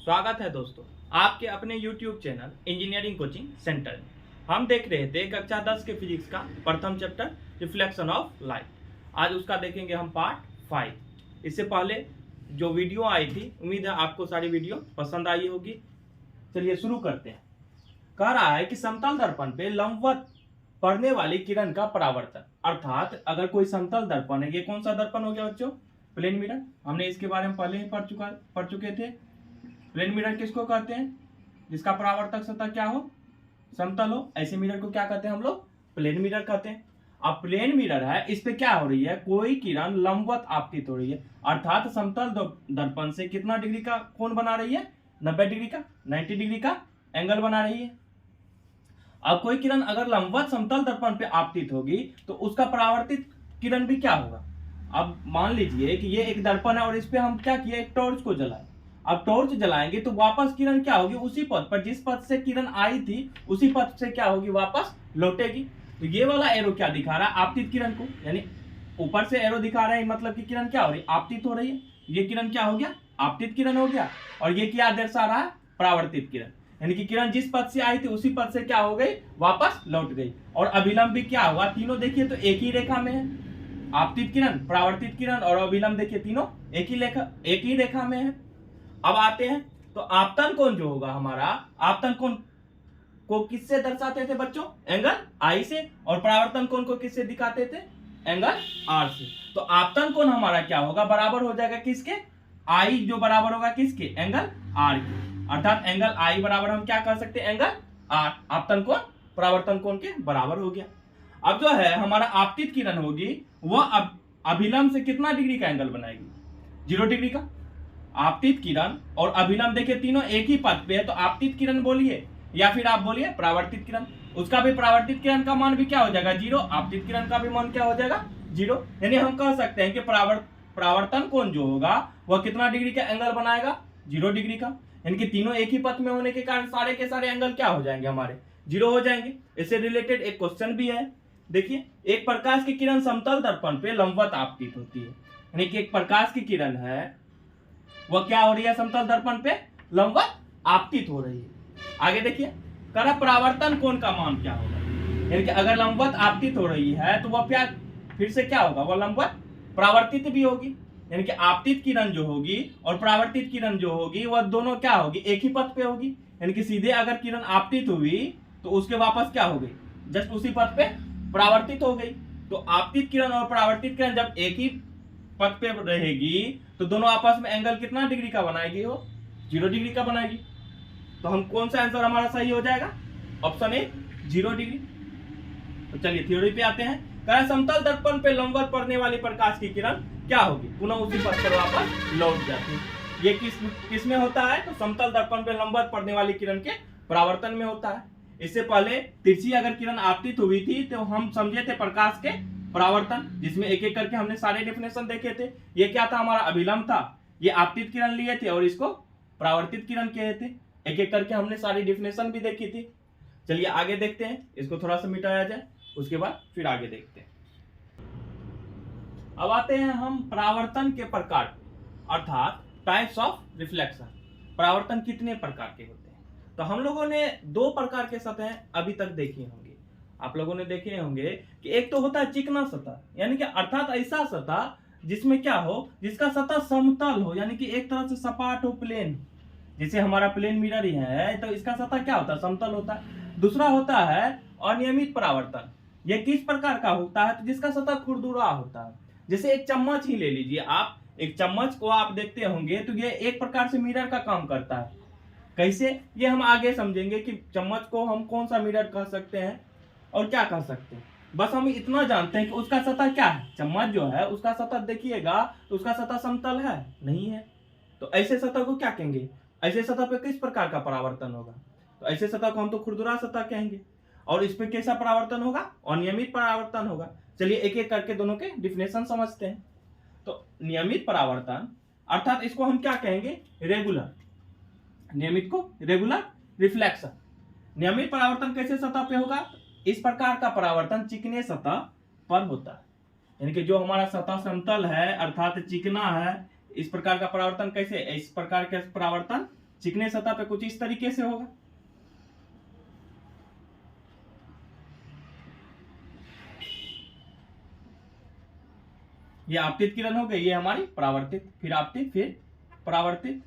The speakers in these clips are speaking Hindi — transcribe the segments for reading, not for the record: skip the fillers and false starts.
स्वागत है दोस्तों आपके अपने YouTube channel engineering coaching centre में। हम देख रहे थे कक्षा 10 के फिजिक्स का प्रथम चैप्टर रिफ्लेक्शन ऑफ लाइट। आज उसका देखेंगे हम पार्ट 5। इससे पहले जो वीडियो आई थी, उम्मीद है आपको सारी वीडियो पसंद आई होगी। चलिए शुरू करते हैं। कह रहा है कि समतल दर्पण पे लंबवत पड़ने वाली किरण का परावर्तन, अर्थात अगर कोई समतल दर्पण है, ये कौन सा दर्पण हो गया बच्चों? Plane mirror. हमने इसके बारे में पहले ही पढ़ चुके थे। प्लेन मिरर किसको कहते हैं? जिसका परावर्तक सतह क्या हो? समतल हो। ऐसे मिरर को क्या कहते हैं हम लोग? प्लेन मिरर कहते हैं। अब प्लेन मिरर है, इस पे क्या हो रही है? कोई किरण लंबवत आपतित हो रही है, अर्थात समतल दर्पण से कितना डिग्री का कोण बना रही है? 90 डिग्री का, 90 डिग्री का एंगल बना रही है। अब कोई किरण अगर लंबवत समतल दर्पण पे आपतित होगी तो उसका परावर्तित किरण भी क्या होगा? अब मान लीजिए कि ये एक दर्पण है और इस पे हम क्या किए? एक टॉर्च को जलाए। अब टॉर्च जलाएंगे तो वापस किरण क्या होगी? उसी पथ पर, जिस पथ से किरण आई थी उसी पथ से क्या होगी? वापस लौटेगी। तो ये वाला एरो क्या दिखा रहा है? आपतित किरण को, यानी ऊपर से एरो दिखा रहा है, मतलब कि किरण क्या हो रही है? आपतित हो रही है। ये किरण क्या हो गया? आपतित किरण हो गया। और ये क्या दर्शा रहा है? परावर्तित किरण, यानी कि किरण जिस पथ से आई थी उसी पथ से क्या हो गई? वापस लौट गई। और अभिलंब भी क्या हुआ? तीनों देखिए तो एक ही रेखा में है। आपतित किरण, परावर्तित किरण और अभिलंब देखिए तीनों एक ही रेखा में है। अब आते हैं तो आपतन कोण जो होगा हमारा, आपतन कोण को किससे दर्शाते थे बच्चों? एंगल आई से। और परावर्तन कोण को किससे दिखाते थे? एंगल आर से। तो आपतन कोण हमारा क्या होगा? बराबर हो जाएगा किसके? आई जो बराबर होगा किसके? एंगल आर के। अर्थात एंगल आई बराबर हम क्या कर सकते हैं? Angle R. आपतन कोण परावर्तन कोण के बराबर हो गया। अब जो है हमारा आपतित किरण होगी वह अभिलंब से कितना डिग्री का एंगल बनाएगी? 0 डिग्री का। आपतित किरण और अभिलंब देखिए तीनों एक ही पथ पे है, तो आपतित किरण बोलिए या फिर आप बोलिए परावर्तित किरण। उसका भी परावर्तित किरण का मान भी क्या हो जाएगा? 0। आपतित किरण का भी मान क्या हो जाएगा? 0। यानी हम कह सकते हैं कि परावर्तन कोण जो होगा वह कितना डिग्री का एंगल बनाएगा? 0 डिग्री का। यानी कि तीनों एक ही पथ में होने के कारण सारे के सारे एंगल क्या हो जाएंगे? हमारे 0 हो जाएंगे। इससे रिलेटेड एक क्वेश्चन भी है, देखिए। एक प्रकाश की किरण समतल दर्पण पे लंबवत आपतित होती है, यानी कि एक प्रकाश की किरण है वह क्या हो रही है? समतल दर्पण पे लंबवत आपतित हो रही है। आगे देखिए, करा परावर्तन कोण का मान क्या होगा? यानी कि अगर लंबवत आपतित हो रही है तो वह क्या फिर से क्या होगा? वह लंबवत परावर्तित भी होगी। यानी कि आपतित किरण जो होगी और परावर्तित किरण जो होगी वह दोनों क्या होगी? एक ही पथ पे होगी। यानी कि सीधे अगर किरण आपतित हुई तो उसके वापस क्या हो गई? जस्ट उसी पथ पे परावर्तित हो गई। तो आपतित किरण और परावर्तित किरण जब एक ही पथ पे रहेगी तो दोनों आपस में एंगल कितना डिग्री का बनाएगी? वो 0 डिग्री का बनाएगी। तो हम कौन सा आंसर हमारा सही हो जाएगा? Option A, 0 degree. तो चलिए थ्योरी पे आते हैं। कहा समतल दर्पण पे लंबवत पड़ने वाली प्रकाश की किरण क्या होगी? पुनः उसी पथ पर वापस लौट जाती है। ये किस में होता है? तो समतल दर्पण पे लंबवत पड़ने वाली किरण के परावर्तन में होता है। इससे पहले तिरछी अगर किरण आपतित हुई थी तो हम समझे थे प्रकाश के परावर्तन, जिसमें एक एक करके हमने सारे डेफिनेशन देखे थे। ये क्या था? हमारा अभिलंब था। ये आपतित किरण लिए थे और इसको परावर्तित किरण कहे थे। एक एक करके हमने सारी डेफिनेशन भी देखी थी। चलिए आगे देखते हैं, इसको थोड़ा सा मिटाया जाए, उसके बाद फिर आगे देखते हैं। अब आते हैं हम परावर्तन के प्रकार, अर्थात टाइप्स ऑफ रिफ्लेक्शन। परावर्तन कितने प्रकार के होते हैं? तो हम लोगों ने 2 प्रकार के सतह अभी तक देखे होंगे। आप लोगों ने देखे होंगे कि एक तो होता है चिकना सतह, यानी कि अर्थात ऐसा सतह जिसमें क्या हो? जिसका सतह समतल हो, यानी कि एक तरह से सपाट हो, प्लेन। जैसे हमारा प्लेन मिरर ही है तो इसका सतह क्या होता है? समतल होता है। दूसरा होता है अनियमित परावर्तन। यह किस प्रकार का होता है? तो जिसका सतह खुरदुरा होता है। जैसे एक चम्मच ही ले लीजिए आप, एक चम्मच को आप देखते होंगे तो ये एक प्रकार से मिरर का काम करता है। कैसे? ये हम आगे समझेंगे कि चम्मच को हम कौन सा मिरर कह सकते हैं और क्या कह सकते हैं। बस हम इतना जानते हैं कि उसका सतह क्या है। चम्मच जो है उसका सतह देखिएगा तो उसका सतह समतल है नहीं है। तो ऐसे सतह को क्या कहेंगे? ऐसे सतह पे किस प्रकार का परावर्तन होगा? तो ऐसे सतह को हम तो खुरदुरा सतह कहेंगे। और इस पे कैसा परावर्तन होगा? अनियमित परावर्तन होगा। चलिए एक एक करके दोनों के डिफिनेशन समझते हैं। तो नियमित परावर्तन अर्थात इसको हम क्या कहेंगे? रेगुलर। नियमित को रेगुलर रिफ्लेक्शन। नियमित परावर्तन कैसे सतह पे होगा? इस प्रकार का परावर्तन चिकने सतह पर होता है, यानी कि जो हमारा सतह समतल है अर्थात चिकना है, इस प्रकार का परावर्तन कैसे? इस प्रकार के परावर्तन चिकने सतह पे कुछ इस तरीके से होगा। ये आपतित किरण हो गई, ये हमारी परावर्तित, फिर आपतित, फिर परावर्तित,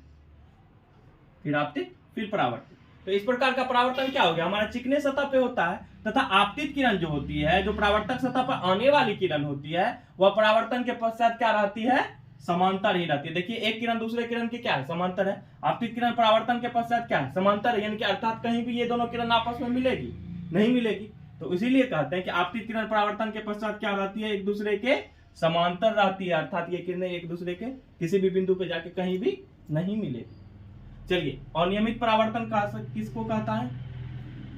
फिर आपतित, फिर परावर्तित। तो इस प्रकार का परावर्तन क्या हो गया, हमारा चिकने सतह पे होता है, तथा आपतित किरण जो होती है, जो परावर्तक सतह पर आने वाली किरण होती है, वह परावर्तन के पश्चात क्या रहती है, समांतर ही रहती है। देखिए एक किरण दूसरे किरण की क्या है, समांतर है। आपतित किरण परावर्तन के पश्चात क्या है, समांतर है, यानी कि अर्थात कहीं भी ये दोनों किरण आपस में मिलेगी नहीं मिलेगी। तो इसीलिए कहते हैं कि आपतित किरण परावर्तन के पश्चात क्या रहती है, एक दूसरे के समांतर रहती है, अर्थात ये किरणें एक दूसरे के किसी भी बिंदु पे जाके कहीं भी नहीं मिलेगी। चलिए अनियमित परावर्तन किसको कहता है,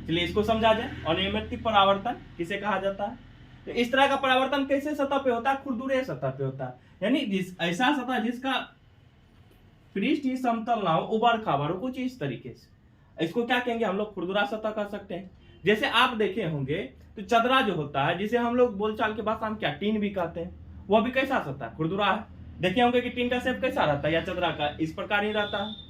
चलिए इसको समझा जाए। अनियमित परावर्तन किसे कहा जाता है, तो इस तरह का परावर्तन कैसे सतह पे होता है, खुरदुरे सतह पे होता है, यानी ऐसा सतह जिसका पृष्ठ ही समतल ना हो, उबड़ खाबड़ हो कुछ इस तरीके से, इसको क्या कहेंगे हम लोग, खुरदुरा सतह कह सकते हैं। जैसे आप देखे होंगे तो चदरा जो होता है, जिसे हम लोग बोलचाल के भाषा में क्या टीन भी कहते हैं, वह भी कैसा सतह है, खुरदुरा है। देखे होंगे कि टीन का शेप कैसा रहता है, या चदरा का इस प्रकार ही रहता है।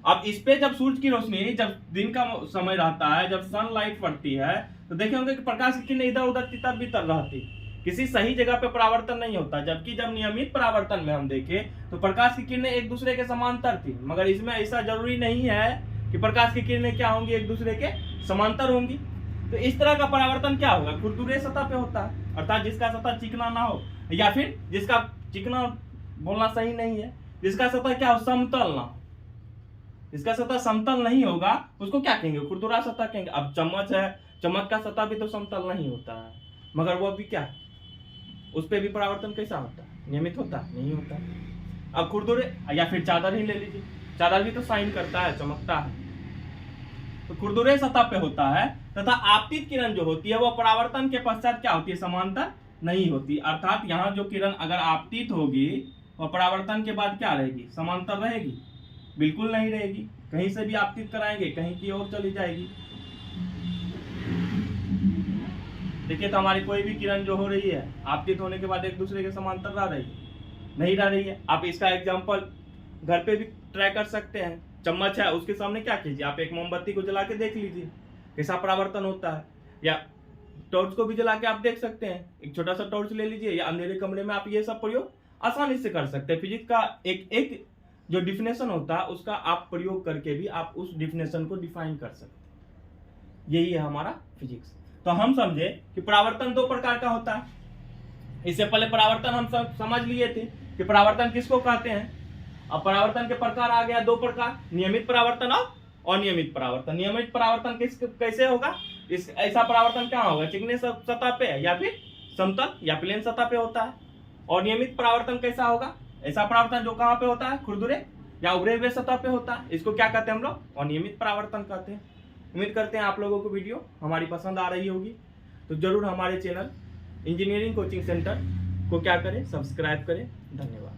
अब इस पे जब सूरज की रोशनी, जब दिन का समय रहता है, जब सनलाइट पड़ती है, तो देखे होंगे कि प्रकाश की किरणें इधर उधर तितर बितर रहती, किसी सही जगह पे परावर्तन नहीं होता। जबकि जब नियमित परावर्तन में हम देखें तो प्रकाश की किरणें एक दूसरे के समांतर थी, मगर इसमें ऐसा जरूरी नहीं है कि प्रकाश की किरणें क्या होंगी, एक दूसरे के समांतर होंगी। तो इस तरह का परावर्तन क्या होगा, खुरदुरे सतह पे होता है, अर्थात जिसका सतह चिकना ना हो, या फिर जिसका चिकना बोलना सही नहीं है, जिसका सतह क्या हो, समतल ना हो। इसका सतह समतल नहीं होगा उसको क्या कहेंगे, खुरदुरा सतह कहेंगे। अब चम्मच है, चम्मच का सतह भी तो समतल नहीं होता है, मगर वो भी क्या, उस पे भी परावर्तन कैसा होता है, नियमित होता है, नहीं होता। अब खुरदुरे, या फिर चादर ही ले लीजिए, चादर भी तो शाइन करता है, चमकता है। तो खुरदुरे सतह पे होता है, तथा आपतित किरण जो होती है वह परावर्तन के पश्चात क्या होती है, समांतर नहीं होती। अर्थात यहाँ जो किरण अगर आपतित होगी वह परावर्तन के बाद क्या रहेगी, समांतर रहेगी, बिल्कुल नहीं रहेगी। कहीं से भी आपतित कराएंगे कहीं की ओर चली जाएगी। देखिए तो हमारी कोई भी किरण जो हो रही है, आपतित होने के बाद एक दूसरे के समांतर रह रही है, नहीं रह रही है। आप इसका एग्जाम्पल घर पे भी ट्राई कर सकते हैं। चम्मच है, उसके सामने क्या कीजिए, आप एक मोमबत्ती को जला के देख लीजिए कैसा परावर्तन होता है, या टॉर्च को भी जला के आप देख सकते हैं। एक छोटा सा टॉर्च ले लीजिए, या अंधेरे कमरे में आप ये सब प्रयोग आसानी से कर सकते हैं। फिजिक्स का एक जो डिफिनेशन होता है उसका आप प्रयोग करके भी आप उस डिफिनेशन को डिफाइन कर सकते हैं। यही है हमारा फिजिक्स। तो हम समझे कि परावर्तन दो प्रकार का होता है। इससे पहले परावर्तन हम समझ लिए थे कि परावर्तन किसको कहते हैं। अब परावर्तन के प्रकार आ गया, दो प्रकार, नियमित परावर्तन और अनियमित परावर्तन। नियमित परावर्तन कैसे होगा, इस ऐसा परावर्तन क्या होगा, चिकने सतह पे या फिर समतल या प्लेन सतह पे होता है। और नियमित परावर्तन कैसा होगा, ऐसा परावर्तन जो कहाँ पे होता है, खुरदुरे या उभरे हुए सतह पे होता है। इसको क्या कहते हैं हम लोग, अनियमित परावर्तन कहते हैं। उम्मीद करते हैं आप लोगों को वीडियो हमारी पसंद आ रही होगी। तो जरूर हमारे चैनल इंजीनियरिंग कोचिंग सेंटर को क्या करें, सब्सक्राइब करें। धन्यवाद।